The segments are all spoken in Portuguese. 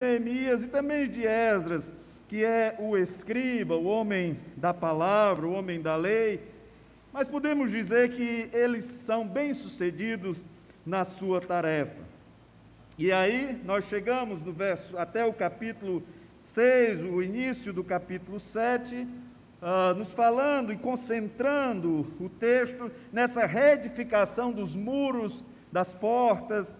Neemias e também de Esdras, que é o escriba, o homem da palavra, o homem da lei, mas podemos dizer que eles são bem-sucedidos na sua tarefa. E aí nós chegamos no verso até o capítulo 6, o início do capítulo 7, nos falando e concentrando o texto nessa reedificação dos muros, das portas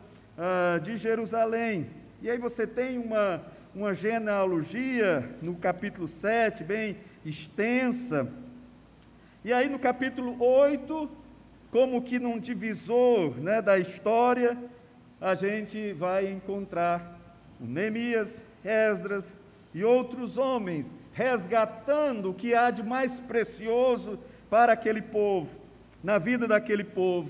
de Jerusalém. E aí você tem uma genealogia no capítulo 7, bem extensa. E aí no capítulo 8, como que num divisor, da história, a gente vai encontrar o Neemias, Esdras e outros homens resgatando o que há de mais precioso para aquele povo, na vida daquele povo,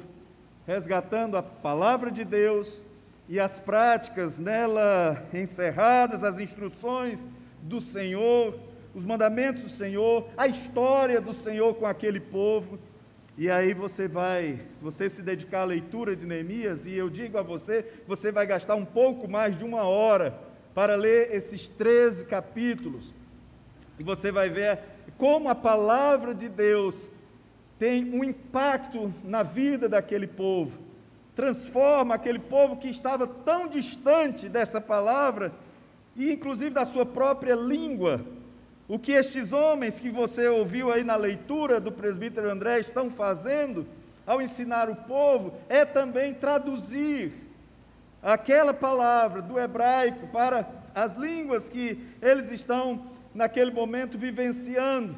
resgatando a palavra de Deus e as práticas nela encerradas, as instruções do Senhor, os mandamentos do Senhor, a história do Senhor com aquele povo. E aí você vai, se você se dedicar à leitura de Neemias, e eu digo a você, você vai gastar um pouco mais de 1 hora para ler esses 13 capítulos, e você vai ver como a palavra de Deus tem um impacto na vida daquele povo, transforma aquele povo que estava tão distante dessa palavra, e inclusive da sua própria língua. O que estes homens que você ouviu aí na leitura do presbítero André estão fazendo, ao ensinar o povo, é também traduzir aquela palavra do hebraico para as línguas que eles estão naquele momento vivenciando,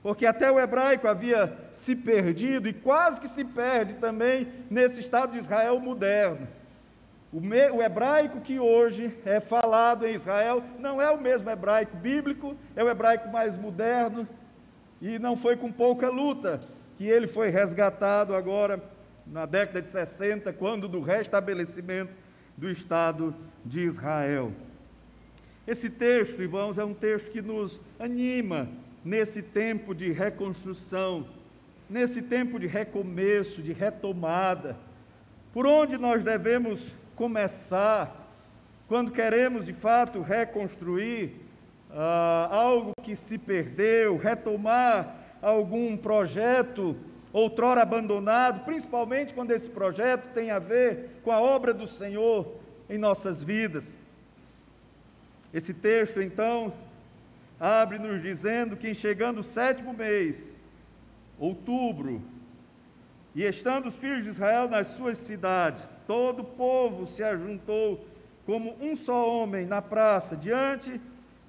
porque até o hebraico havia se perdido e quase que se perde também nesse Estado de Israel moderno. O hebraico que hoje é falado em Israel não é o mesmo hebraico bíblico, é o hebraico mais moderno, e não foi com pouca luta que ele foi resgatado agora na década de 60, quando do restabelecimento do Estado de Israel. Esse texto, irmãos, é um texto que nos anima nesse tempo de reconstrução, nesse tempo de recomeço, de retomada. Por onde nós devemos começar quando queremos de fato reconstruir algo que se perdeu, retomar algum projeto outrora abandonado, principalmente quando esse projeto tem a ver com a obra do Senhor em nossas vidas. Esse texto, então, abre nos dizendo que, chegando o 7º mês, outubro, e estando os filhos de Israel nas suas cidades, todo o povo se ajuntou como um só homem na praça, diante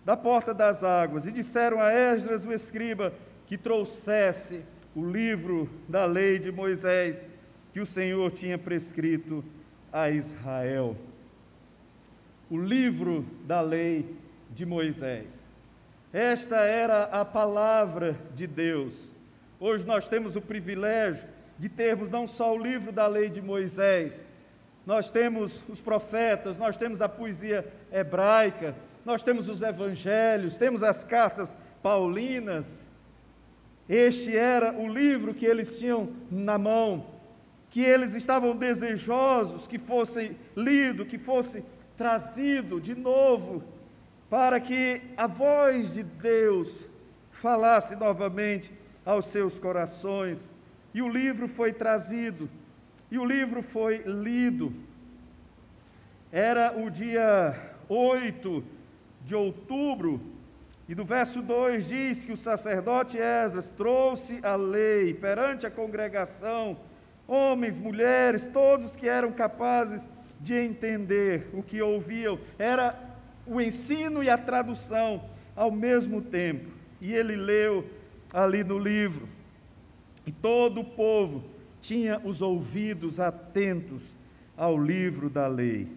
da porta das águas, e disseram a Esdras, o escriba, que trouxesse o livro da lei de Moisés, que o Senhor tinha prescrito a Israel. O livro da lei de Moisés. Esta era a palavra de Deus. Hoje nós temos o privilégio de termos não só o livro da lei de Moisés, nós temos os profetas, nós temos a poesia hebraica, nós temos os evangelhos, temos as cartas paulinas. Este era o livro que eles tinham na mão, que eles estavam desejosos que fosse lido, que fosse trazido de novo, para que a voz de Deus falasse novamente aos seus corações. E o livro foi trazido, e o livro foi lido. Era o dia 8 de outubro, e do verso 2 diz que o sacerdote Esdras trouxe a lei perante a congregação, homens, mulheres, todos que eram capazes de entender o que ouviam. Era o ensino e a tradução ao mesmo tempo. E ele leu ali no livro. E todo o povo tinha os ouvidos atentos ao livro da lei.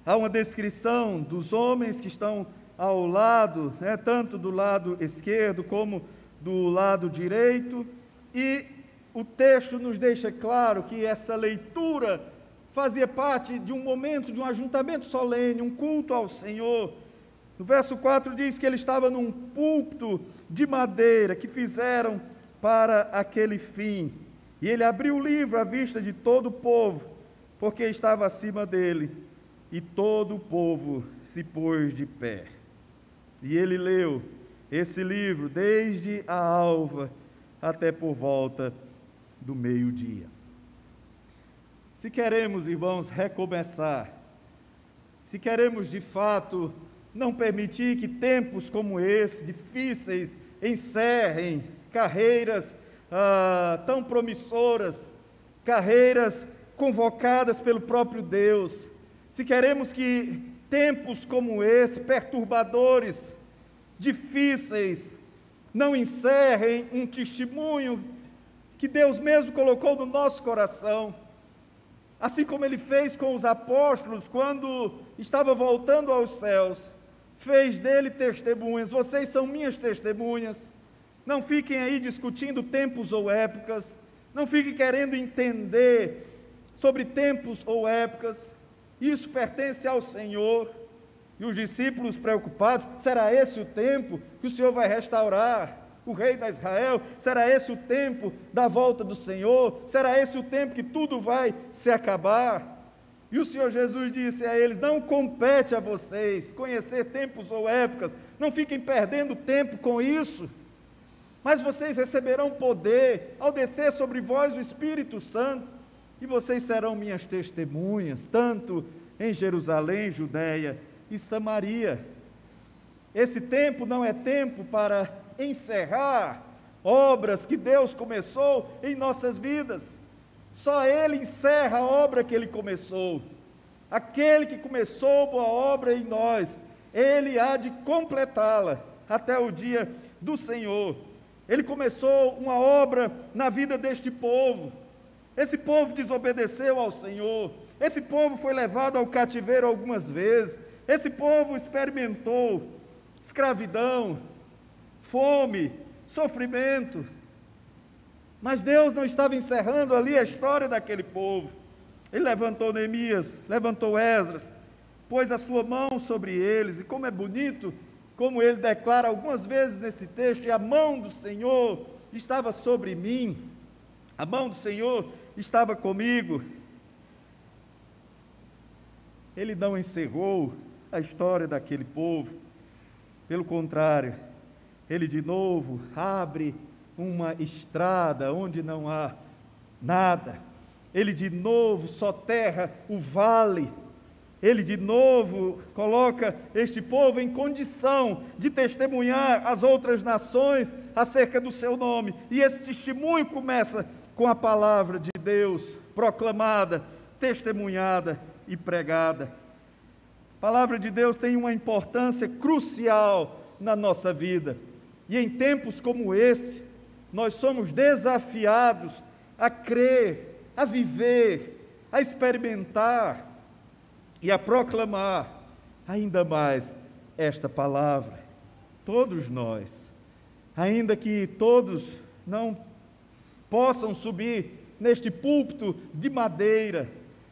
Há uma descrição dos homens que estão ao lado, tanto do lado esquerdo como do lado direito, e o texto nos deixa claro que essa leitura fazia parte de um momento, de um ajuntamento solene, um culto ao Senhor. No verso 4 diz que ele estava num púlpito de madeira que fizeram para aquele fim. E ele abriu o livro à vista de todo o povo, porque estava acima dele, e todo o povo se pôs de pé. E ele leu esse livro desde a alva até por volta do meio-dia. Se queremos, irmãos, recomeçar, se queremos de fato não permitir que tempos como esse, difíceis, encerrem carreiras tão promissoras, carreiras convocadas pelo próprio Deus, se queremos que tempos como esse, perturbadores, difíceis, não encerrem um testemunho que Deus mesmo colocou no nosso coração, assim como Ele fez com os apóstolos quando estava voltando aos céus, fez dele testemunhas. Vocês são minhas testemunhas. Não fiquem aí discutindo tempos ou épocas, não fiquem querendo entender sobre tempos ou épocas, isso pertence ao Senhor. E os discípulos preocupados, será esse o tempo que o Senhor vai restaurar o rei da Israel? Será esse o tempo da volta do Senhor? Será esse o tempo que tudo vai se acabar? E o Senhor Jesus disse a eles, não compete a vocês conhecer tempos ou épocas, não fiquem perdendo tempo com isso, mas vocês receberão poder ao descer sobre vós o Espírito Santo, e vocês serão minhas testemunhas, tanto em Jerusalém, Judeia e Samaria. Esse tempo não é tempo para encerrar obras que Deus começou em nossas vidas. Só Ele encerra a obra que Ele começou. Aquele que começou boa obra em nós, Ele há de completá-la até o dia do Senhor. Ele começou uma obra na vida deste povo. Esse povo desobedeceu ao Senhor. Esse povo foi levado ao cativeiro algumas vezes. Esse povo experimentou escravidão, fome, sofrimento. Mas Deus não estava encerrando ali a história daquele povo. Ele levantou Neemias, levantou Esdras, pôs a sua mão sobre eles, e como é bonito, como ele declara algumas vezes nesse texto, e a mão do Senhor estava sobre mim, a mão do Senhor estava comigo. Ele não encerrou a história daquele povo, pelo contrário, ele de novo abre uma estrada onde não há nada, ele de novo soterra o vale, ele de novo coloca este povo em condição de testemunhar às outras nações acerca do seu nome, e esse testemunho começa com a palavra de Deus proclamada, testemunhada e pregada. A palavra de Deus tem uma importância crucial na nossa vida, e em tempos como esse, nós somos desafiados a crer, a viver, a experimentar e a proclamar ainda mais esta palavra. Todos nós, ainda que todos não possam subir neste púlpito de madeira,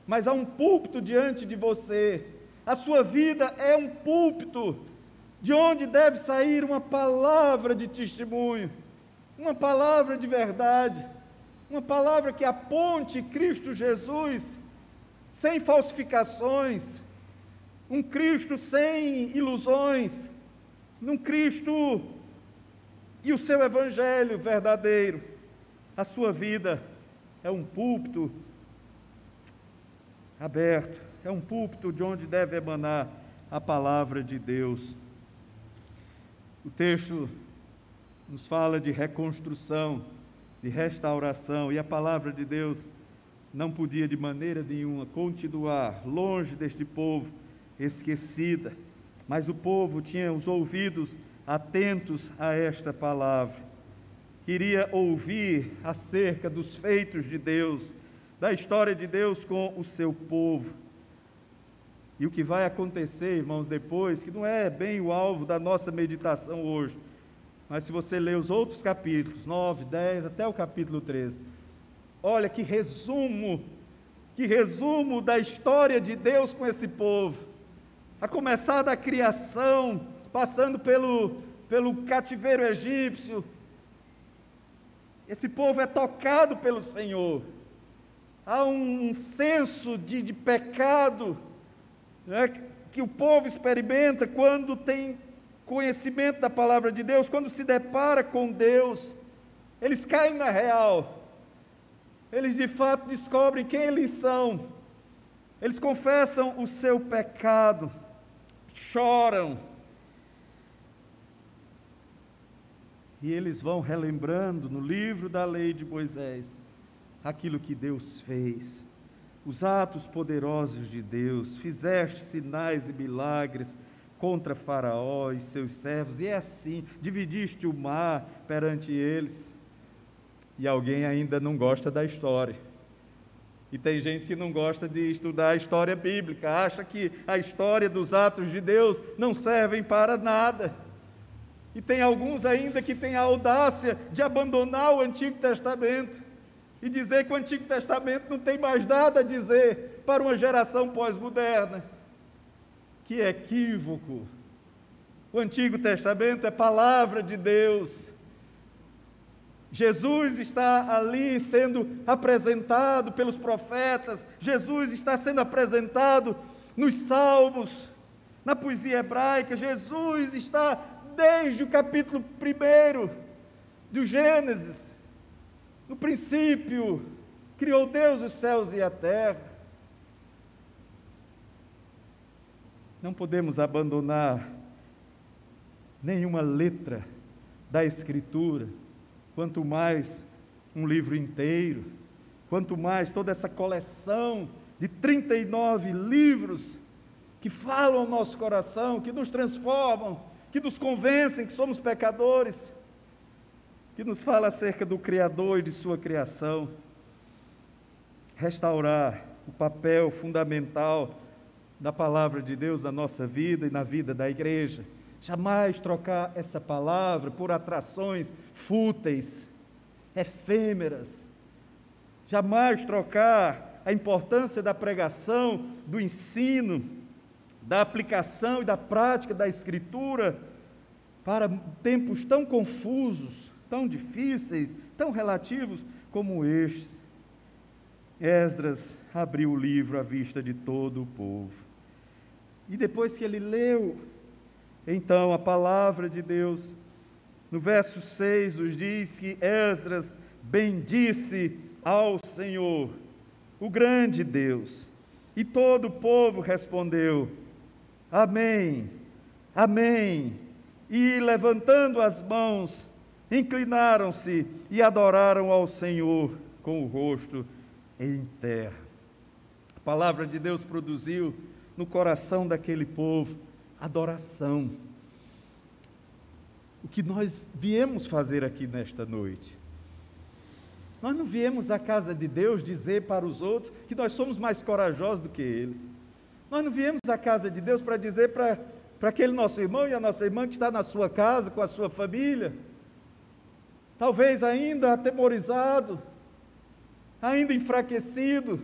mas há um púlpito diante de você. A sua vida é um púlpito de onde deve sair uma palavra de testemunho, uma palavra de verdade, uma palavra que aponte Cristo Jesus, sem falsificações, um Cristo sem ilusões, um Cristo e o seu evangelho verdadeiro. A sua vida é um púlpito aberto, é um púlpito de onde deve emanar a palavra de Deus. O texto nos fala de reconstrução, de restauração, e a palavra de Deus não podia de maneira nenhuma continuar longe deste povo esquecida, mas o povo tinha os ouvidos atentos a esta palavra, queria ouvir acerca dos feitos de Deus, da história de Deus com o seu povo. E o que vai acontecer, irmãos, depois, que não é bem o alvo da nossa meditação hoje, mas se você ler os outros capítulos, 9, 10, até o capítulo 13, olha que resumo da história de Deus com esse povo, a começar da criação, passando pelo cativeiro egípcio. Esse povo é tocado pelo Senhor, há um senso de pecado, né, que o povo experimenta quando tem conhecimento da palavra de Deus, quando se depara com Deus, eles caem na real, eles de fato descobrem quem eles são, eles confessam o seu pecado, choram, e eles vão relembrando no livro da lei de Moisés aquilo que Deus fez, os atos poderosos de Deus. Fizeste sinais e milagres contra Faraó e seus servos, e é assim, dividiste o mar perante eles. E alguém ainda não gosta da história, e tem gente que não gosta de estudar a história bíblica, acha que a história dos atos de Deus não servem para nada, e tem alguns ainda que têm a audácia de abandonar o Antigo Testamento, e dizer que o Antigo Testamento não tem mais nada a dizer para uma geração pós-moderna. Que equívoco! O Antigo Testamento é palavra de Deus. Jesus está ali sendo apresentado pelos profetas, Jesus está sendo apresentado nos Salmos, na poesia hebraica. Jesus está desde o capítulo 1 do Gênesis. No princípio, criou Deus os céus e a terra. Não podemos abandonar nenhuma letra da Escritura, quanto mais um livro inteiro, quanto mais toda essa coleção de 39 livros que falam ao nosso coração, que nos transformam, que nos convencem que somos pecadores, que nos fala acerca do Criador e de sua criação. Restaurar o papel fundamental da palavra de Deus na nossa vida e na vida da igreja. Jamais trocar essa palavra por atrações fúteis, efêmeras. Jamais trocar a importância da pregação, do ensino, da aplicação e da prática da Escritura para tempos tão confusos, tão difíceis, tão relativos como estes. Esdras abriu o livro à vista de todo o povo. E depois que ele leu, então a palavra de Deus, no verso 6, nos diz que Esdras bendisse ao Senhor, o grande Deus. E todo o povo respondeu: Amém, Amém. E levantando as mãos, inclinaram-se e adoraram ao Senhor com o rosto em terra. A palavra de Deus produziu no coração daquele povo adoração. O que nós viemos fazer aqui nesta noite? Nós não viemos à casa de Deus dizer para os outros que nós somos mais corajosos do que eles. Nós não viemos à casa de Deus para dizer para aquele nosso irmão e a nossa irmã que está na sua casa, com a sua família, talvez ainda atemorizado, ainda enfraquecido,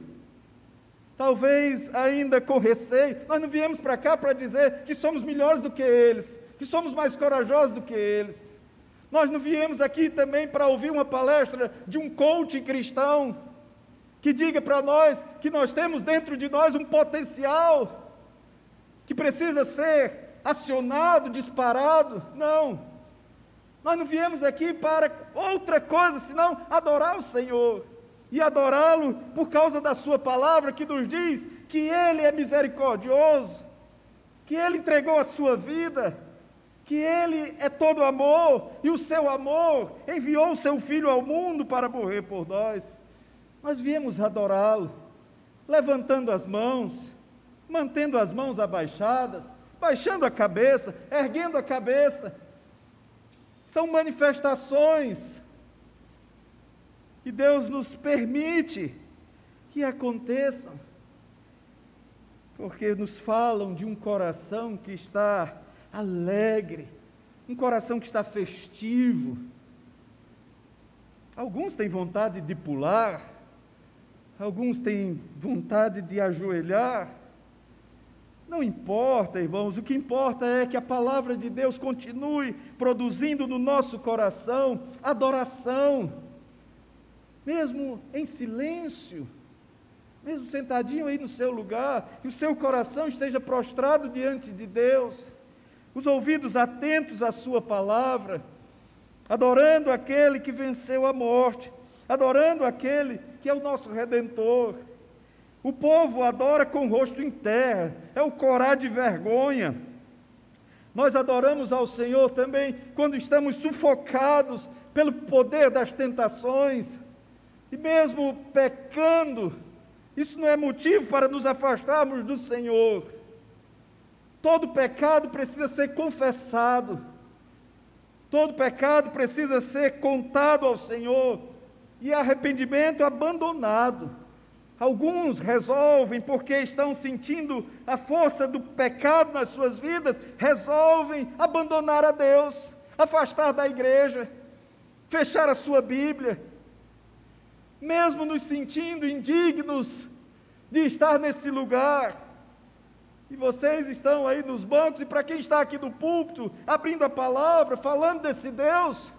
talvez ainda com receio. Nós não viemos para cá para dizer que somos melhores do que eles, que somos mais corajosos do que eles. Nós não viemos aqui também para ouvir uma palestra de um coach cristão, que diga para nós que nós temos dentro de nós um potencial, que precisa ser acionado, disparado. Não. Nós não viemos aqui para outra coisa, senão adorar o Senhor. E adorá-lo por causa da sua palavra, que nos diz que Ele é misericordioso, que Ele entregou a sua vida, que Ele é todo amor, e o seu amor enviou o seu Filho ao mundo para morrer por nós. Nós viemos adorá-lo, levantando as mãos, mantendo as mãos abaixadas, baixando a cabeça, erguendo a cabeça. São manifestações que Deus nos permite que aconteçam, porque nos falam de um coração que está alegre, um coração que está festivo. Alguns têm vontade de pular, alguns têm vontade de ajoelhar. Não importa, irmãos, o que importa é que a palavra de Deus continue produzindo no nosso coração adoração, mesmo em silêncio, mesmo sentadinho aí no seu lugar, e o seu coração esteja prostrado diante de Deus, os ouvidos atentos à sua palavra, adorando aquele que venceu a morte, adorando aquele que é o nosso Redentor. O povo adora com o rosto em terra, é o corar de vergonha. Nós adoramos ao Senhor também quando estamos sufocados pelo poder das tentações, e mesmo pecando, isso não é motivo para nos afastarmos do Senhor. Todo pecado precisa ser confessado, todo pecado precisa ser contado ao Senhor, e arrependimento abandonado. Alguns resolvem, porque estão sentindo a força do pecado nas suas vidas, resolvem abandonar a Deus, afastar da igreja, fechar a sua Bíblia, mesmo nos sentindo indignos de estar nesse lugar. E vocês estão aí nos bancos, e para quem está aqui no púlpito, abrindo a palavra, falando desse Deus,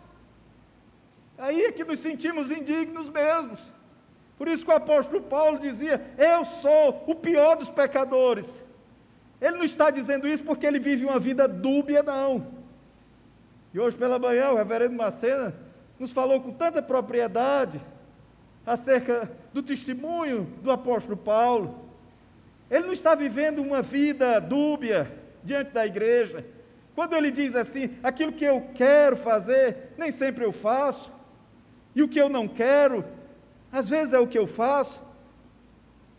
aí é que nos sentimos indignos mesmos. Por isso que o apóstolo Paulo dizia: eu sou o pior dos pecadores. Ele não está dizendo isso porque ele vive uma vida dúbia, não. E hoje pela manhã o reverendo Macena nos falou com tanta propriedade acerca do testemunho do apóstolo Paulo. Ele não está vivendo uma vida dúbia diante da igreja. Quando ele diz assim: aquilo que eu quero fazer, nem sempre eu faço, e o que eu não quero, às vezes é o que eu faço.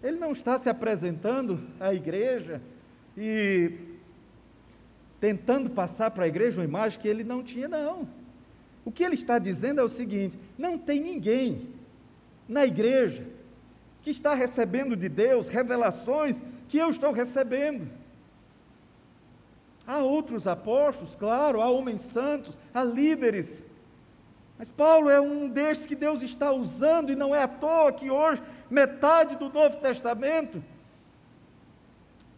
Ele não está se apresentando à igreja e tentando passar para a igreja uma imagem que ele não tinha, não. O que ele está dizendo é o seguinte: não tem ninguém na igreja que está recebendo de Deus revelações que eu estou recebendo. Há outros apóstolos, claro, há homens santos, há líderes, mas Paulo é um desses que Deus está usando, e não é à toa que hoje metade do Novo Testamento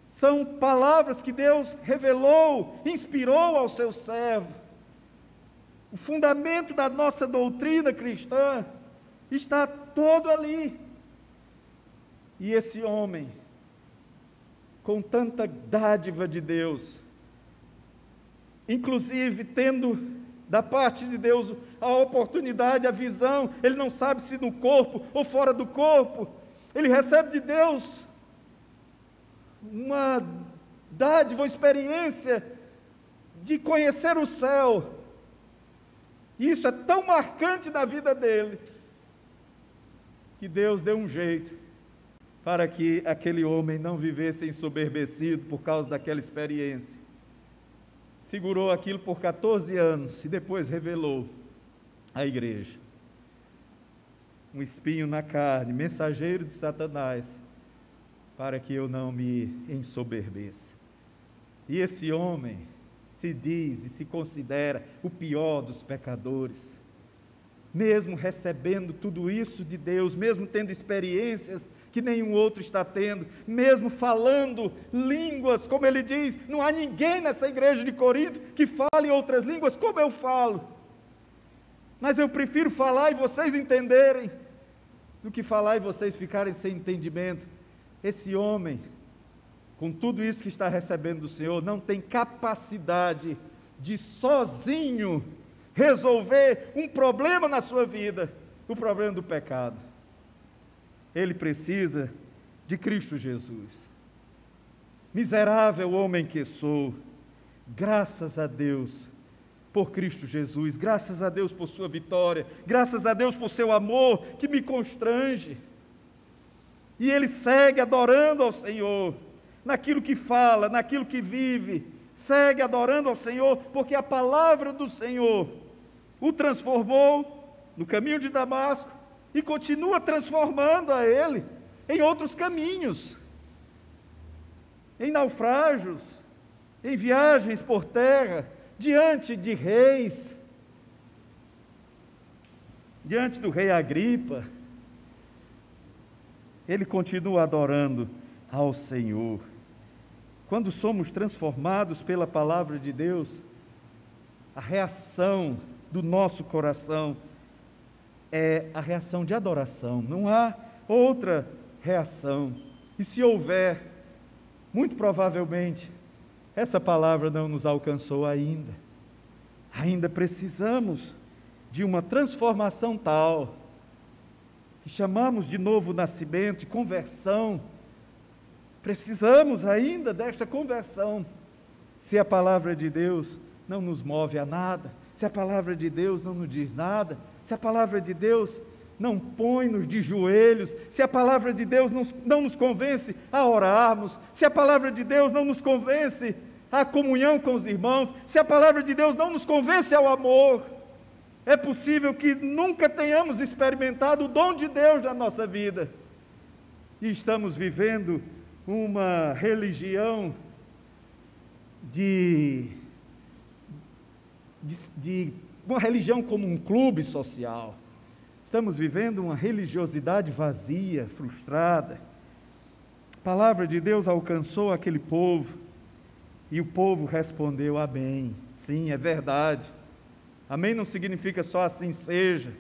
são palavras que Deus revelou, inspirou ao seu servo. O fundamento da nossa doutrina cristã está todo ali. E esse homem, com tanta dádiva de Deus, inclusive tendo da parte de Deus a oportunidade, a visão, ele não sabe se no corpo ou fora do corpo, ele recebe de Deus uma dádiva, uma experiência de conhecer o céu, e isso é tão marcante na vida dele, que Deus deu um jeito para que aquele homem não vivesse ensoberbecido por causa daquela experiência. Segurou aquilo por 14 anos e depois revelou à igreja. Um espinho na carne, mensageiro de Satanás, para que eu não me ensoberbeça. E esse homem se diz e se considera o pior dos pecadores. Mesmo recebendo tudo isso de Deus, mesmo tendo experiências que nenhum outro está tendo, mesmo falando línguas, como ele diz, não há ninguém nessa igreja de Corinto que fale outras línguas como eu falo, mas eu prefiro falar e vocês entenderem, do que falar e vocês ficarem sem entendimento. Esse homem, com tudo isso que está recebendo do Senhor, não tem capacidade de sozinho resolver um problema na sua vida, o problema do pecado. Ele precisa de Cristo Jesus. Miserável homem que sou, graças a Deus por Cristo Jesus, graças a Deus por sua vitória, graças a Deus por seu amor que me constrange. E ele segue adorando ao Senhor, naquilo que fala, naquilo que vive, segue adorando ao Senhor, porque a palavra do Senhor o transformou no caminho de Damasco e continua transformando a ele em outros caminhos, em naufrágios, em viagens por terra, diante de reis, diante do rei Agripa. Ele continua adorando ao Senhor. Quando somos transformados pela palavra de Deus, a reação do nosso coração é a reação de adoração. Não há outra reação. E se houver, muito provavelmente, essa palavra não nos alcançou ainda. Ainda precisamos de uma transformação tal, que chamamos de novo nascimento, de conversão. Precisamos ainda desta conversão. Se a palavra de Deus não nos move a nada, se a palavra de Deus não nos diz nada, se a palavra de Deus não põe-nos de joelhos, se a palavra de Deus não nos convence a orarmos, se a palavra de Deus não nos convence à comunhão com os irmãos, se a palavra de Deus não nos convence ao amor, é possível que nunca tenhamos experimentado o dom de Deus na nossa vida. E estamos vivendo uma religião uma religião como um clube social. Estamos vivendo uma religiosidade vazia, frustrada. A palavra de Deus alcançou aquele povo e o povo respondeu amém. Sim, é verdade. Amém não significa só assim seja.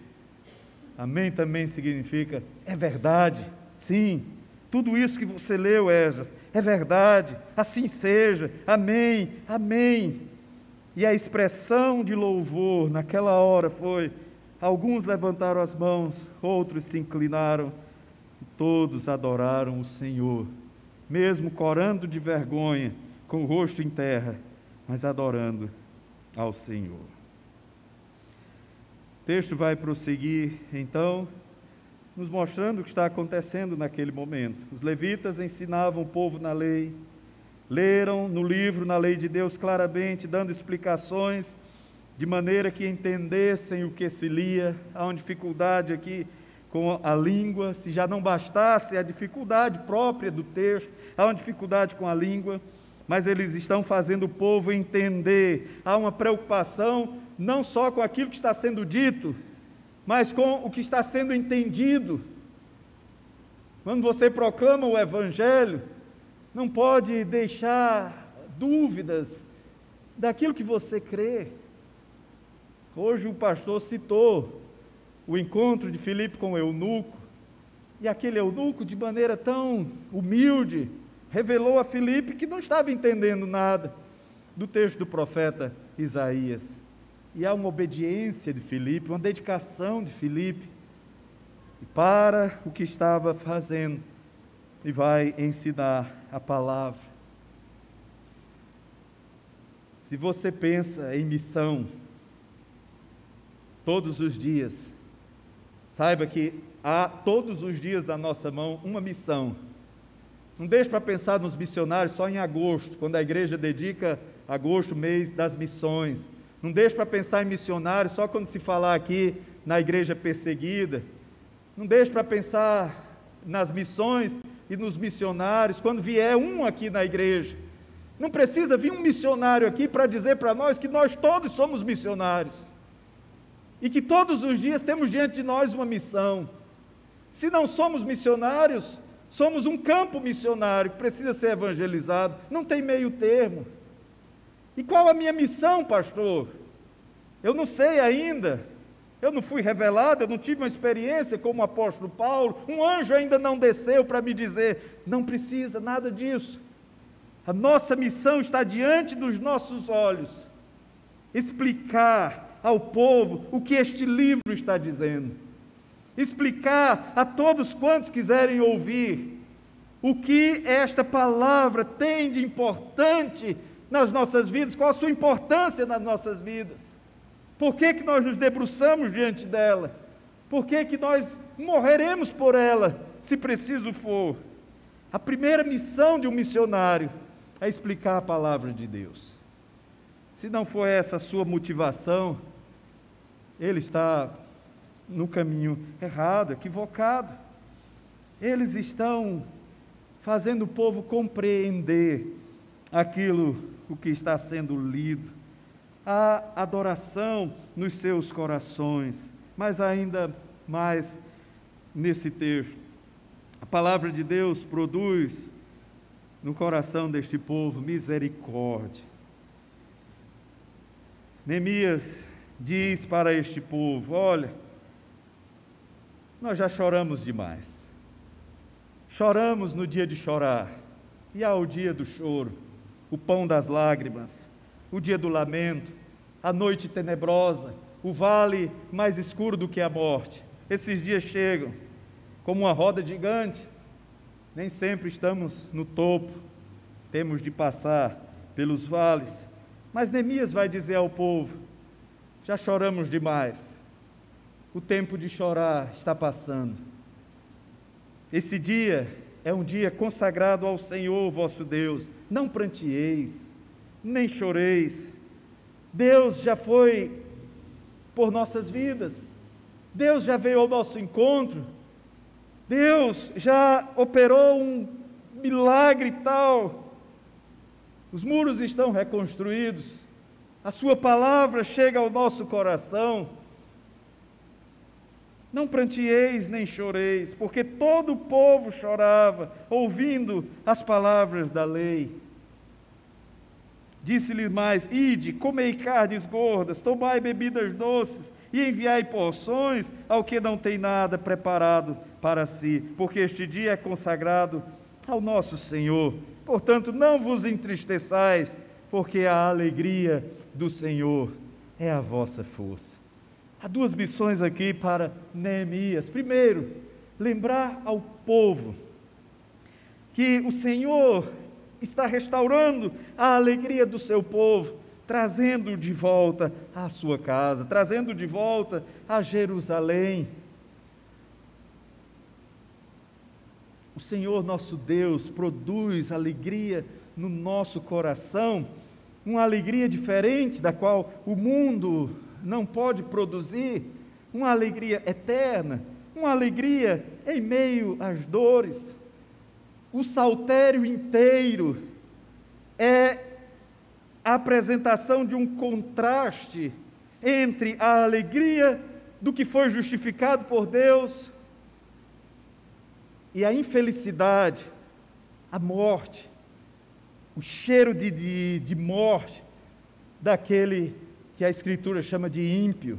Amém também significa é verdade. Sim, tudo isso que você leu, Esdras, é verdade, assim seja, amém, amém. E a expressão de louvor naquela hora foi, alguns levantaram as mãos, outros se inclinaram, e todos adoraram o Senhor, mesmo corando de vergonha, com o rosto em terra, mas adorando ao Senhor. O texto vai prosseguir, então, nos mostrando o que está acontecendo naquele momento. Os levitas ensinavam o povo na lei, leram no livro, na lei de Deus, claramente, dando explicações, de maneira que entendessem o que se lia. Há uma dificuldade aqui com a língua, se já não bastasse a dificuldade própria do texto, há uma dificuldade com a língua, mas eles estão fazendo o povo entender. Há uma preocupação não só com aquilo que está sendo dito, mas com o que está sendo entendido. Quando você proclama o Evangelho, não pode deixar dúvidas daquilo que você crê. Hoje o pastor citou o encontro de Filipe com o eunuco, e aquele eunuco, de maneira tão humilde, revelou a Filipe que não estava entendendo nada do texto do profeta Isaías. E há uma obediência de Filipe, uma dedicação de Filipe, e para o que estava fazendo, e vai ensinar a palavra. Se você pensa em missão todos os dias, saiba que há todos os dias da nossa mão uma missão. Não deixe para pensar nos missionários só em agosto, quando a igreja dedica agosto, mês das missões. Não deixe para pensar em missionários só quando se falar aqui na igreja perseguida. Não deixe para pensar nas missões e nos missionários quando vier um aqui na igreja. Não precisa vir um missionário aqui para dizer para nós que nós todos somos missionários. E que todos os dias temos diante de nós uma missão. Se não somos missionários, somos um campo missionário que precisa ser evangelizado. Não tem meio termo. E qual a minha missão, pastor? Eu não sei ainda. Eu não fui revelado, eu não tive uma experiência como o apóstolo Paulo. Um anjo ainda não desceu para me dizer, não precisa nada disso. A nossa missão está diante dos nossos olhos. Explicar ao povo o que este livro está dizendo. Explicar a todos quantos quiserem ouvir o que esta palavra tem de importante nas nossas vidas, qual a sua importância nas nossas vidas. Por que nós nos debruçamos diante dela? Por que nós morreremos por ela, se preciso for? A primeira missão de um missionário é explicar a palavra de Deus. Se não for essa a sua motivação, ele está no caminho errado, equivocado. Eles estão fazendo o povo compreender o que está sendo lido. Há adoração nos seus corações, mas ainda mais nesse texto. A palavra de Deus produz no coração deste povo misericórdia. Neemias diz para este povo: olha, nós já choramos demais. Choramos no dia de chorar, e há o dia do choro, o pão das lágrimas, o dia do lamento, a noite tenebrosa, o vale mais escuro do que a morte. Esses dias chegam como uma roda gigante, nem sempre estamos no topo, temos de passar pelos vales, mas Neemias vai dizer ao povo: já choramos demais, o tempo de chorar está passando. Esse dia é um dia consagrado ao Senhor vosso Deus, não prantieis, nem choreis. Deus já foi por nossas vidas, Deus já veio ao nosso encontro, Deus já operou um milagre tal, os muros estão reconstruídos, a sua palavra chega ao nosso coração. Não prantieis nem choreis, porque todo o povo chorava, ouvindo as palavras da lei. Disse-lhes mais: ide, comei carnes gordas, tomai bebidas doces, e enviai porções ao que não tem nada preparado para si, porque este dia é consagrado ao nosso Senhor. Portanto, não vos entristeçais, porque a alegria do Senhor é a vossa força. Há duas missões aqui para Neemias. Primeiro, lembrar ao povo que o Senhor está restaurando a alegria do seu povo, trazendo de volta à sua casa, trazendo de volta a Jerusalém. O Senhor nosso Deus produz alegria no nosso coração, uma alegria diferente da qual o mundo não pode produzir, uma alegria eterna, uma alegria em meio às dores. O saltério inteiro é a apresentação de um contraste entre a alegria do que foi justificado por Deus e a infelicidade, a morte, o cheiro de morte daquele que a Escritura chama de ímpio,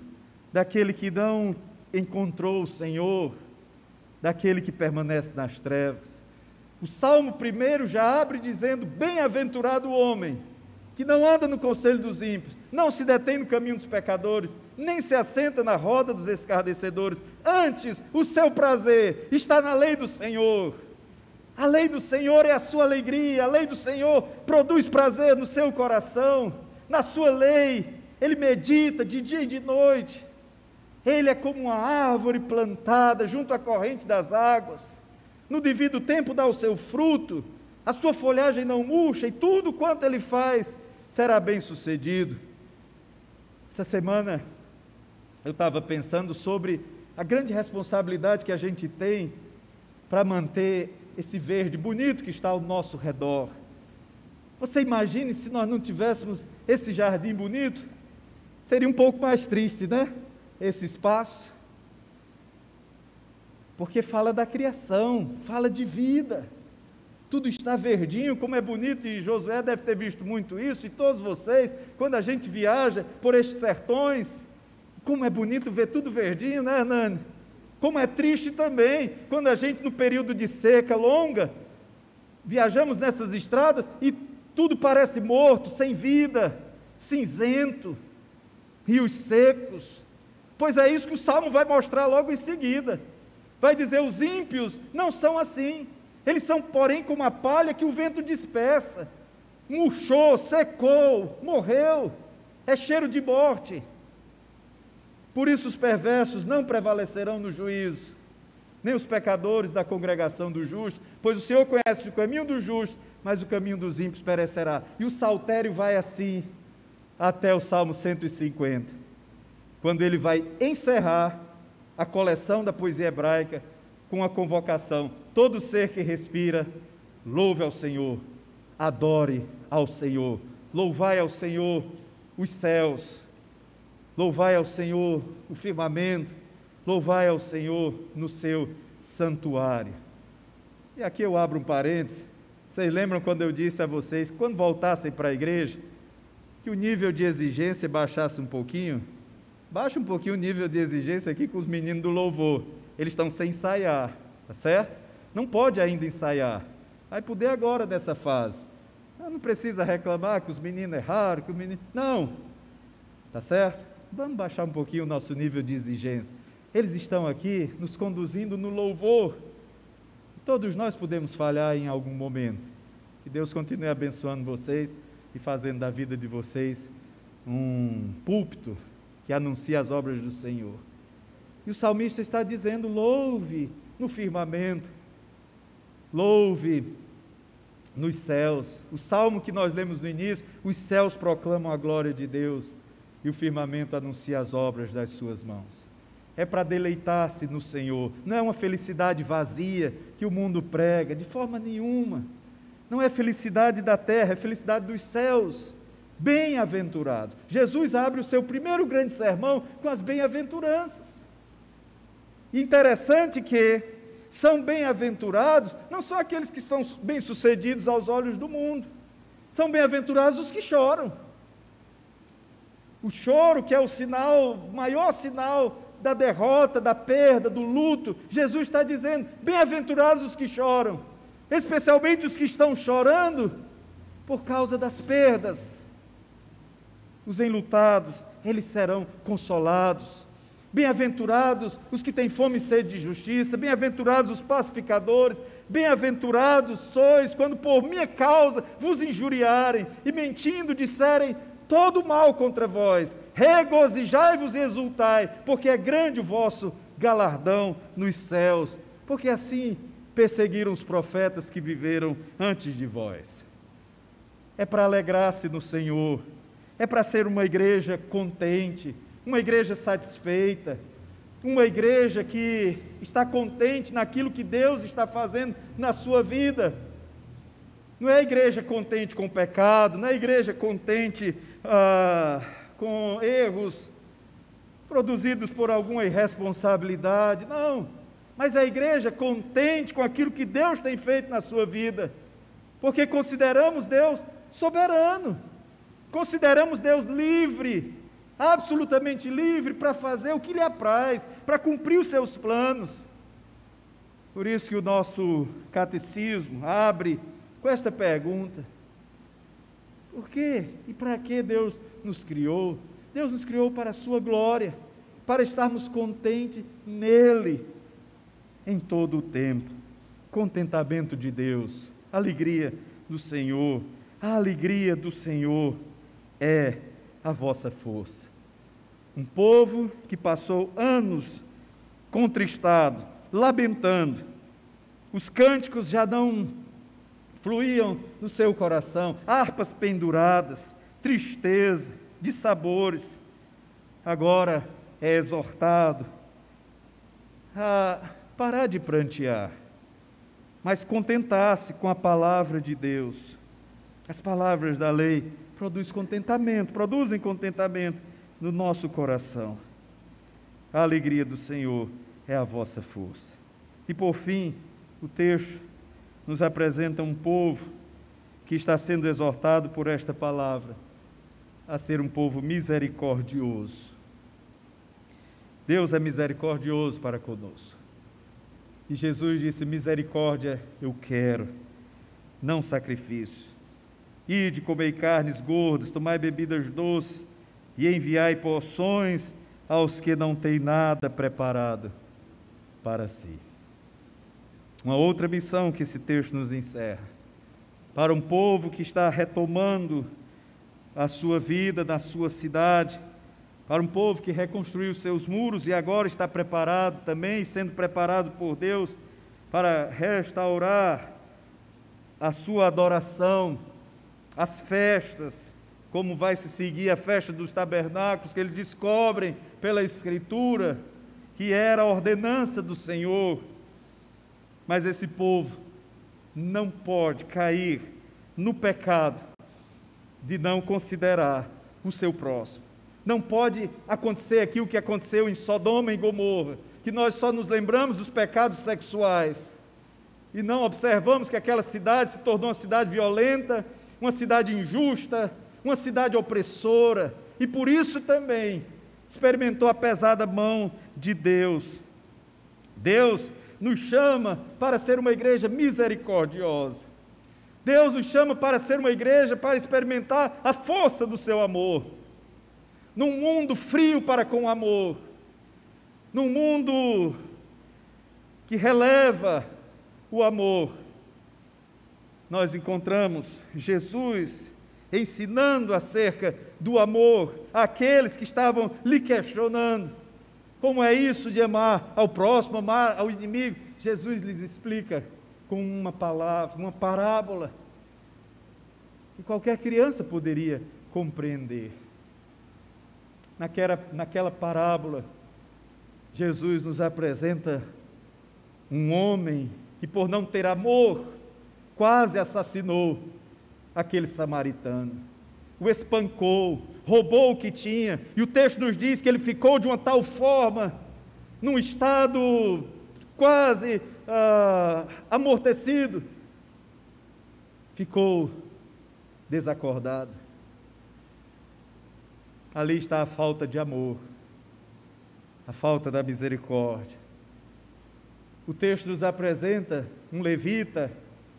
daquele que não encontrou o Senhor, daquele que permanece nas trevas. O Salmo 1 já abre dizendo: bem-aventurado o homem, que não anda no conselho dos ímpios, não se detém no caminho dos pecadores, nem se assenta na roda dos escarnecedores, antes o seu prazer está na lei do Senhor. A lei do Senhor é a sua alegria, a lei do Senhor produz prazer no seu coração, na sua lei. Ele medita de dia e de noite. Ele é como uma árvore plantada junto à corrente das águas. No devido tempo dá o seu fruto, a sua folhagem não murcha, e tudo quanto ele faz será bem sucedido. Essa semana eu estava pensando sobre a grande responsabilidade que a gente tem para manter esse verde bonito que está ao nosso redor. Você imagine se nós não tivéssemos esse jardim bonito? Seria um pouco mais triste, né? Esse espaço. Porque fala da criação, fala de vida. Tudo está verdinho, como é bonito, e Josué deve ter visto muito isso, e todos vocês, quando a gente viaja por estes sertões, como é bonito ver tudo verdinho, né, Hernani? Como é triste também, quando a gente, no período de seca longa, viajamos nessas estradas e tudo parece morto, sem vida, cinzento, rios secos. Pois é isso que o Salmo vai mostrar logo em seguida. Vai dizer: os ímpios não são assim, eles são, porém, como a palha que o vento dispersa, murchou, secou, morreu, é cheiro de morte. Por isso os perversos não prevalecerão no juízo, nem os pecadores da congregação dos justos, pois o Senhor conhece o caminho dos justos, mas o caminho dos ímpios perecerá. E o saltério vai assim até o Salmo 150, quando ele vai encerrar a coleção da poesia hebraica com a convocação: todo ser que respira, louve ao Senhor, adore ao Senhor, louvai ao Senhor os céus, louvai ao Senhor o firmamento, louvai ao Senhor no seu santuário. E aqui eu abro um parênteses. Vocês lembram quando eu disse a vocês, quando voltassem para a igreja, que o nível de exigência baixasse um pouquinho? Baixa um pouquinho o nível de exigência aqui com os meninos do louvor. Eles estão sem ensaiar, tá certo? não pode ainda ensaiar. Vai poder agora dessa fase. Não precisa reclamar que os meninos erraram, que o menino... Não, tá certo? Vamos baixar um pouquinho o nosso nível de exigência. Eles estão aqui nos conduzindo no louvor. Todos nós podemos falhar em algum momento. Que Deus continue abençoando vocês e fazendo da vida de vocês um púlpito que anuncia as obras do Senhor. E o salmista está dizendo: louve no firmamento, louve nos céus. O salmo que nós lemos no início, os céus proclamam a glória de Deus e o firmamento anuncia as obras das suas mãos. É para deleitar-se no Senhor, não é uma felicidade vazia que o mundo prega, de forma nenhuma. Não é felicidade da terra, é felicidade dos céus. Bem-aventurados. Jesus abre o seu primeiro grande sermão com as bem-aventuranças. Interessante que são bem-aventurados, não são aqueles que são bem-sucedidos aos olhos do mundo, são bem-aventurados os que choram. O choro, que é o sinal, maior sinal da derrota, da perda, do luto, Jesus está dizendo: bem-aventurados os que choram, especialmente os que estão chorando por causa das perdas. Os enlutados, eles serão consolados. Bem-aventurados os que têm fome e sede de justiça, bem-aventurados os pacificadores, bem-aventurados sois quando por minha causa vos injuriarem e mentindo disserem todo mal contra vós. Regozijai-vos e exultai, porque é grande o vosso galardão nos céus, porque assim perseguiram os profetas que viveram antes de vós. É para alegrar-se no Senhor, é para ser uma igreja contente, uma igreja satisfeita, uma igreja que está contente naquilo que Deus está fazendo na sua vida. Não é a igreja contente com o pecado, não é a igreja contente com erros produzidos por alguma irresponsabilidade, não. Mas a igreja contente com aquilo que Deus tem feito na sua vida, porque consideramos Deus soberano, consideramos Deus livre, absolutamente livre para fazer o que lhe apraz, para cumprir os seus planos. Por isso que o nosso catecismo abre com esta pergunta: por quê e para que Deus nos criou? Deus nos criou para a sua glória, para estarmos contentes nele, em todo o tempo. Contentamento de Deus, alegria do Senhor, a alegria do Senhor é a vossa força. Um povo que passou anos contristado, lamentando, os cânticos já não fluíam no seu coração, harpas penduradas, tristeza, dissabores. Agora é exortado a parar de prantear, mas contentar-se com a palavra de Deus. As palavras da lei produzem contentamento no nosso coração. A alegria do Senhor é a vossa força. E por fim, o texto nos apresenta um povo que está sendo exortado por esta palavra a ser um povo misericordioso. Deus é misericordioso para conosco. E Jesus disse: misericórdia eu quero, não sacrifício. Ide, comei carnes gordas, tomai bebidas doces, e enviai porções aos que não têm nada preparado para si. Uma outra missão que esse texto nos encerra, para um povo que está retomando a sua vida na sua cidade, para um povo que reconstruiu seus muros e agora está preparado também, sendo preparado por Deus para restaurar a sua adoração, as festas, como vai se seguir a festa dos tabernáculos, que eles descobrem pela Escritura que era a ordenança do Senhor. Mas esse povo não pode cair no pecado de não considerar o seu próximo. Não pode acontecer aqui o que aconteceu em Sodoma e Gomorra, que nós só nos lembramos dos pecados sexuais e não observamos que aquela cidade se tornou uma cidade violenta, uma cidade injusta, uma cidade opressora, e por isso também experimentou a pesada mão de Deus. Deus nos chama para ser uma igreja misericordiosa. Deus nos chama para ser uma igreja, para experimentar a força do seu amor. Num mundo frio para com o amor, num mundo que releva o amor, nós encontramos Jesus ensinando acerca do amor àqueles que estavam lhe questionando. Como é isso de amar ao próximo, amar ao inimigo? Jesus lhes explica com uma palavra, uma parábola, que qualquer criança poderia compreender. Naquela parábola, Jesus nos apresenta um homem que, por não ter amor, quase assassinou aquele samaritano, o espancou, roubou o que tinha, e o texto nos diz que ele ficou de uma tal forma, num estado quase amortecido, ficou desacordado. Ali está a falta de amor, a falta da misericórdia. O texto nos apresenta um levita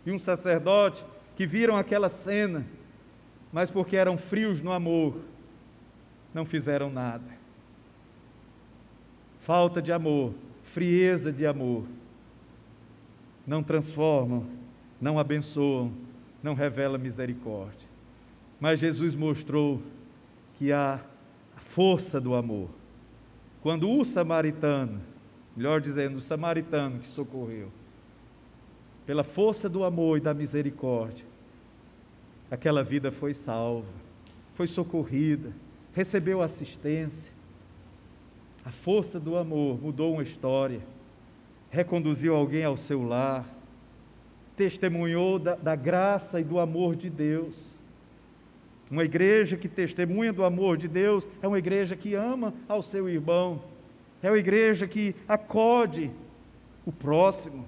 e um sacerdote que viram aquela cena, mas porque eram frios no amor, não fizeram nada. Falta de amor, frieza de amor, não transformam, não abençoam, não revelam misericórdia. Mas Jesus mostrou que há a força do amor. Quando o samaritano, melhor dizendo, o samaritano que socorreu, pela força do amor e da misericórdia, aquela vida foi salva, foi socorrida, recebeu assistência. A força do amor mudou uma história, reconduziu alguém ao seu lar, testemunhou da graça e do amor de Deus. Uma igreja que testemunha do amor de Deus é uma igreja que ama ao seu irmão, é uma igreja que acode o próximo,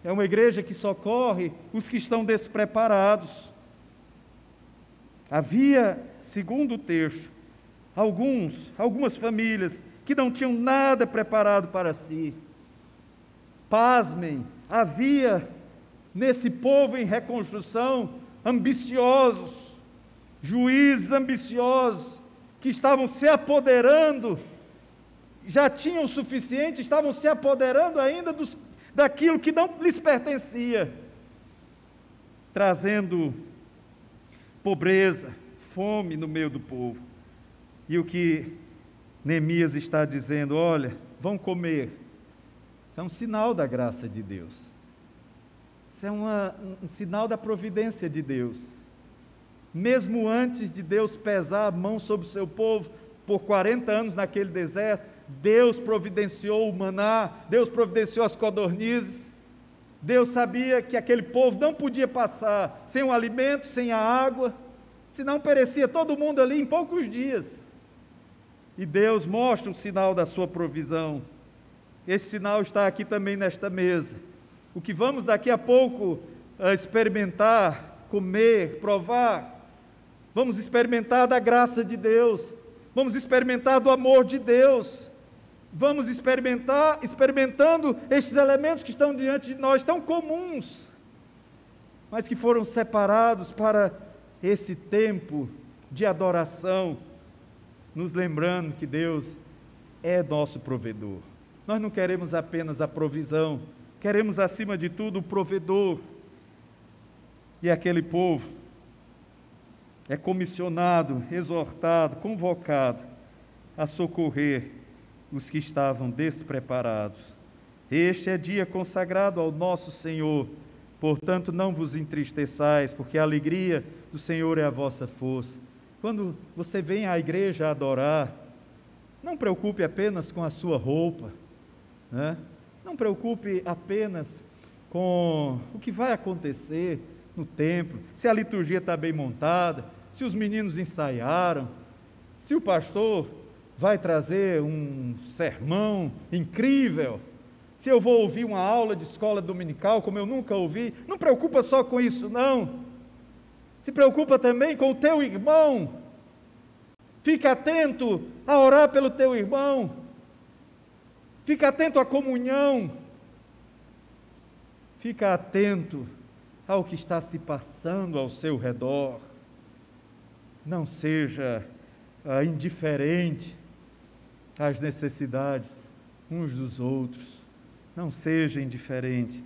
é uma igreja que socorre os que estão despreparados. Havia, segundo o texto, algumas famílias que não tinham nada preparado para si. Pasmem, havia nesse povo em reconstrução ambiciosos, juízes ambiciosos, que estavam se apoderando, já tinham o suficiente, estavam se apoderando ainda daquilo que não lhes pertencia, trazendo pobreza, fome no meio do povo. E o que Neemias está dizendo: olha, vão comer. Isso é um sinal da graça de Deus. Isso é um sinal da providência de Deus. Mesmo antes de Deus pesar a mão sobre o seu povo, por 40 anos naquele deserto, Deus providenciou o maná, Deus providenciou as codornizes. Deus sabia que aquele povo não podia passar sem o alimento, sem a água, senão perecia todo mundo ali em poucos dias. E Deus mostra um sinal da sua provisão. Esse sinal está aqui também nesta mesa. O que vamos daqui a pouco experimentar, comer, provar, vamos experimentar da graça de Deus, vamos experimentar do amor de Deus, vamos experimentando estes elementos que estão diante de nós, tão comuns, mas que foram separados para esse tempo de adoração, nos lembrando que Deus é nosso provedor. Nós não queremos apenas a provisão, queremos acima de tudo o provedor. E aquele povo é comissionado, exortado, convocado a socorrer os que estavam despreparados. Este é dia consagrado ao nosso Senhor, portanto não vos entristeçais, porque a alegria do Senhor é a vossa força. Quando você vem à igreja adorar, não preocupe apenas com a sua roupa, né? Não preocupe apenas com o que vai acontecer no templo, se a liturgia está bem montada, se os meninos ensaiaram, se o pastor vai trazer um sermão incrível, se eu vou ouvir uma aula de escola dominical como eu nunca ouvi. Não preocupa só com isso, não. Se preocupa também com o teu irmão. Fica atento a orar pelo teu irmão. Fica atento à comunhão. fica atento ao que está se passando ao seu redor. Não seja indiferente às necessidades uns dos outros. Não seja indiferente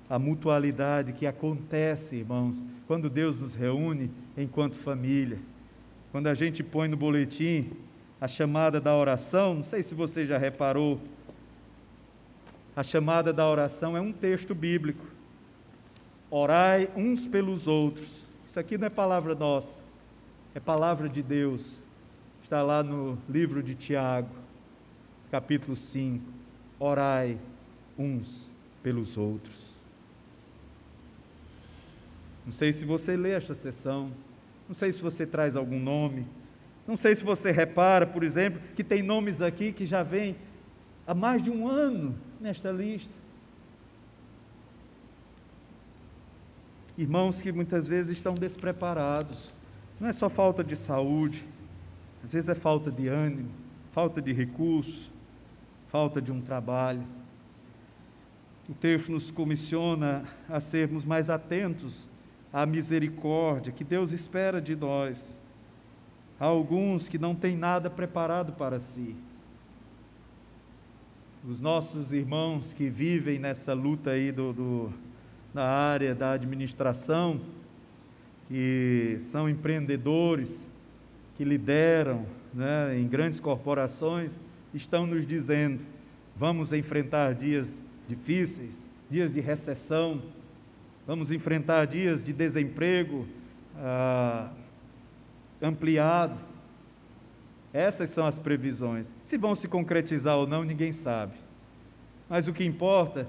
à mutualidade que acontece, irmãos, quando Deus nos reúne enquanto família. Quando a gente põe no boletim a chamada da oração, não sei se você já reparou, a chamada da oração é um texto bíblico. Orai uns pelos outros. Isso aqui não é palavra nossa, é palavra de Deus. Está lá no livro de Tiago, capítulo 5. Orai uns pelos outros. Não sei se você lê esta sessão, não sei se você traz algum nome, não sei se você repara, por exemplo, que tem nomes aqui que já vêm há mais de um ano nesta lista. Irmãos que muitas vezes estão despreparados, não é só falta de saúde, às vezes é falta de ânimo, falta de recursos, falta de um trabalho. O texto nos comissiona a sermos mais atentos à misericórdia que Deus espera de nós. Há alguns que não têm nada preparado para si. Os nossos irmãos que vivem nessa luta aí na área da administração, que são empreendedores, que lideram, né, em grandes corporações, estão nos dizendo: vamos enfrentar dias difíceis, dias de recessão, vamos enfrentar dias de desemprego ampliado. Essas são as previsões. Se vão se concretizar ou não, ninguém sabe. Mas o que importa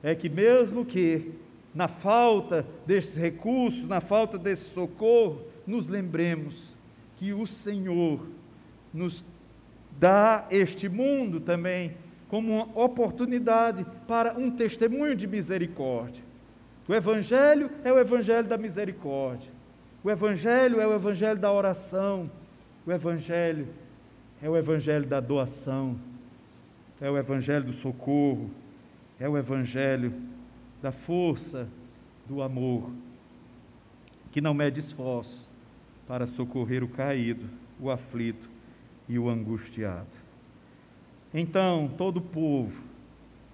é que, mesmo que na falta desses recursos, na falta desse socorro, nos lembremos que o Senhor nos dá este mundo também como uma oportunidade para um testemunho de misericórdia. O Evangelho é o Evangelho da misericórdia. O Evangelho é o Evangelho da oração. O Evangelho é o Evangelho da doação. É o Evangelho do socorro. É o Evangelho da força, do amor, que não mede esforço para socorrer o caído, o aflito e o angustiado. Então, todo o povo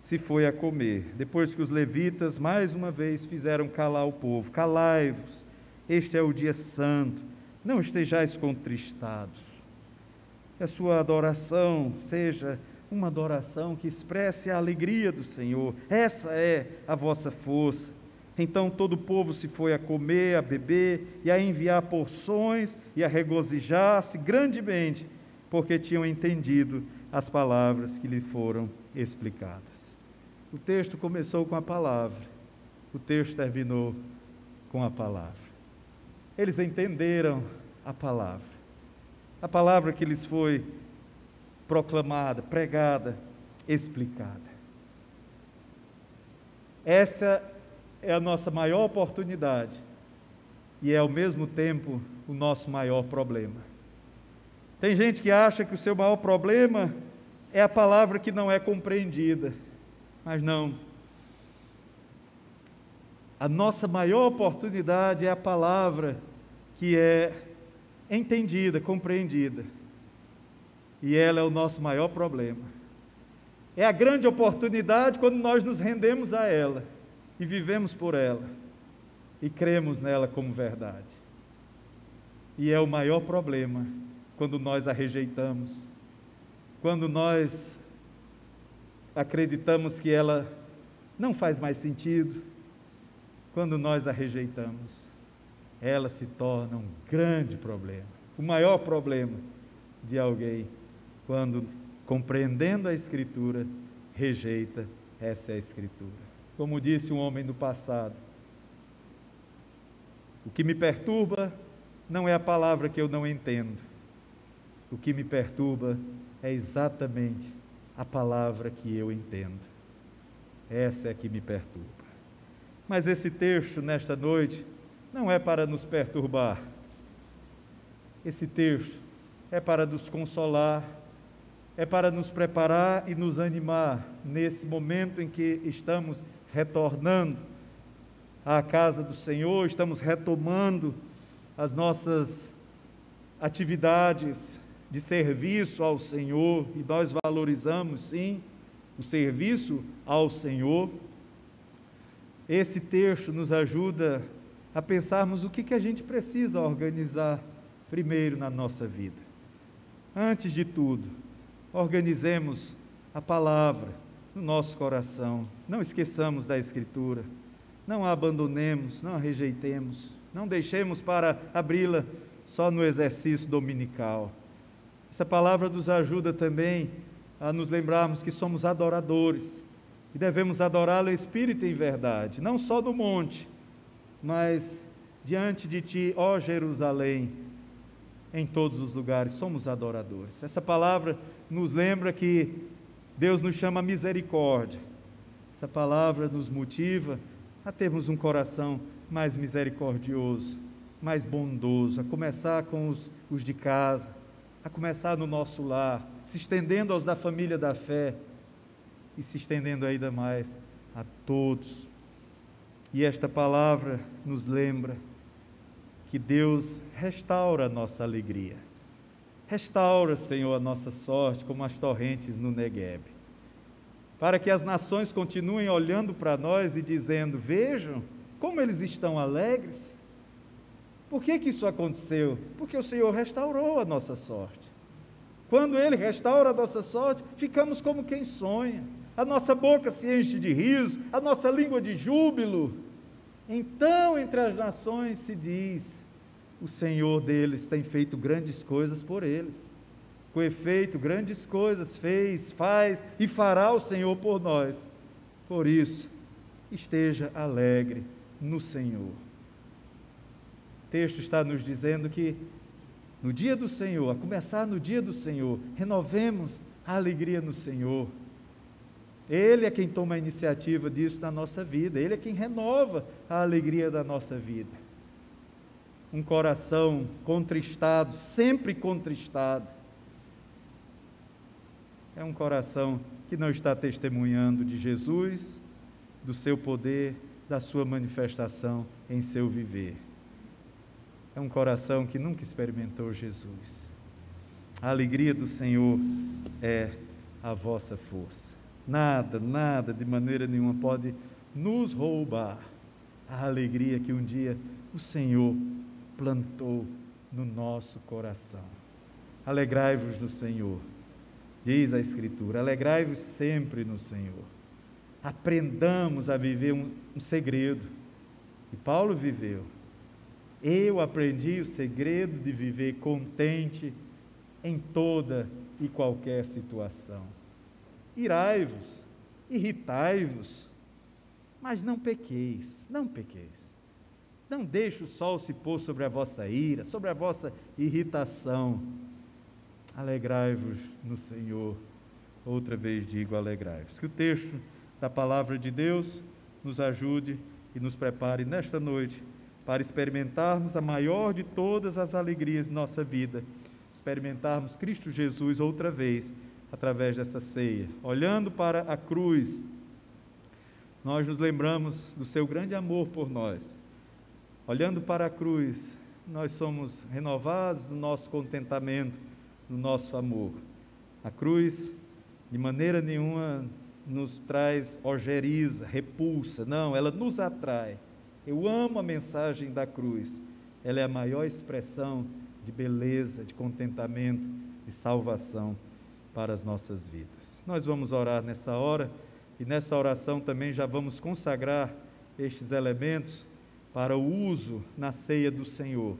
se foi a comer, depois que os levitas mais uma vez fizeram calar o povo. Calai-vos, este é o dia santo, não estejais contristados. Que a sua adoração seja uma adoração que expresse a alegria do Senhor. Essa é a vossa força. Então todo o povo se foi a comer, a beber e a enviar porções e a regozijar-se grandemente, porque tinham entendido as palavras que lhe foram explicadas. O texto começou com a palavra, o texto terminou com a palavra. Eles entenderam a palavra que lhes foi proclamada, pregada, explicada. Essa é a nossa maior oportunidade e é ao mesmo tempo o nosso maior problema. Tem gente que acha que o seu maior problema é a palavra que não é compreendida, mas não. A nossa maior oportunidade é a palavra que é entendida, compreendida. E ela é o nosso maior problema. É a grande oportunidade quando nós nos rendemos a ela e vivemos por ela e cremos nela como verdade. E é o maior problema quando nós a rejeitamos, quando nós acreditamos que ela não faz mais sentido, quando nós a rejeitamos, ela se torna um grande problema, o maior problema de alguém, quando, compreendendo a Escritura, rejeita essa Escritura. Como disse um homem do passado, o que me perturba não é a palavra que eu não entendo, o que me perturba é exatamente a palavra que eu entendo. Essa é a que me perturba. Mas esse texto, nesta noite, não é para nos perturbar. Esse texto é para nos consolar, é para nos preparar e nos animar nesse momento em que estamos retornando à casa do Senhor, estamos retomando as nossas atividades de serviço ao Senhor, e nós valorizamos, sim, o serviço ao Senhor. Esse texto nos ajuda a pensarmos o que a gente precisa organizar primeiro na nossa vida. Antes de tudo, organizemos a palavra no nosso coração, não esqueçamos da Escritura, não a abandonemos, não a rejeitemos, não deixemos para abri-la só no exercício dominical. Essa palavra nos ajuda também a nos lembrarmos que somos adoradores e devemos adorá-lo em espírito e em verdade, não só no monte, mas diante de Ti, ó Jerusalém, em todos os lugares, somos adoradores. Essa palavra nos lembra que Deus nos chama a misericórdia. Essa palavra nos motiva a termos um coração mais misericordioso, mais bondoso, a começar com os de casa, a começar no nosso lar, se estendendo aos da família da fé e se estendendo ainda mais a todos. E esta palavra nos lembra que Deus restaura a nossa alegria. Restaura, Senhor, a nossa sorte como as torrentes no Neguebe, para que as nações continuem olhando para nós e dizendo: vejam como eles estão alegres. Por que isso aconteceu? Porque o Senhor restaurou a nossa sorte. Quando Ele restaura a nossa sorte, ficamos como quem sonha, a nossa boca se enche de riso, a nossa língua de júbilo. Então, entre as nações se diz: o Senhor deles tem feito grandes coisas por eles. Com efeito, grandes coisas fez, faz e fará o Senhor por nós. Por isso, esteja alegre no Senhor. O texto está nos dizendo que no dia do Senhor, a começar no dia do Senhor, renovemos a alegria no Senhor. Ele é quem toma a iniciativa disso na nossa vida, Ele é quem renova a alegria da nossa vida. Um coração contristado, sempre contristado, é um coração que não está testemunhando de Jesus, do seu poder, da sua manifestação em seu viver. É um coração que nunca experimentou Jesus. A alegria do Senhor é a vossa força. Nada, de maneira nenhuma pode nos roubar a alegria que um dia o Senhor plantou no nosso coração. Alegrai-vos no Senhor, diz a Escritura, alegrai-vos sempre no Senhor. Aprendamos a viver um segredo, e Paulo viveu. Eu aprendi o segredo de viver contente em toda e qualquer situação. Irai-vos, irritai-vos, mas não pequeis, não pequeis. Não deixe o sol se pôr sobre a vossa ira, sobre a vossa irritação. Alegrai-vos no Senhor. Outra vez digo, alegrai-vos. Que o texto da palavra de Deus nos ajude e nos prepare nesta noite para experimentarmos a maior de todas as alegrias de nossa vida, experimentarmos Cristo Jesus outra vez, através dessa ceia. Olhando para a cruz, nós nos lembramos do seu grande amor por nós. Olhando para a cruz, nós somos renovados no nosso contentamento, no nosso amor. A cruz, de maneira nenhuma, nos traz ojeriza, repulsa, não, ela nos atrai. Eu amo a mensagem da cruz, ela é a maior expressão de beleza, de contentamento, de salvação para as nossas vidas. Nós vamos orar nessa hora, e nessa oração também já vamos consagrar estes elementos para o uso na ceia do Senhor.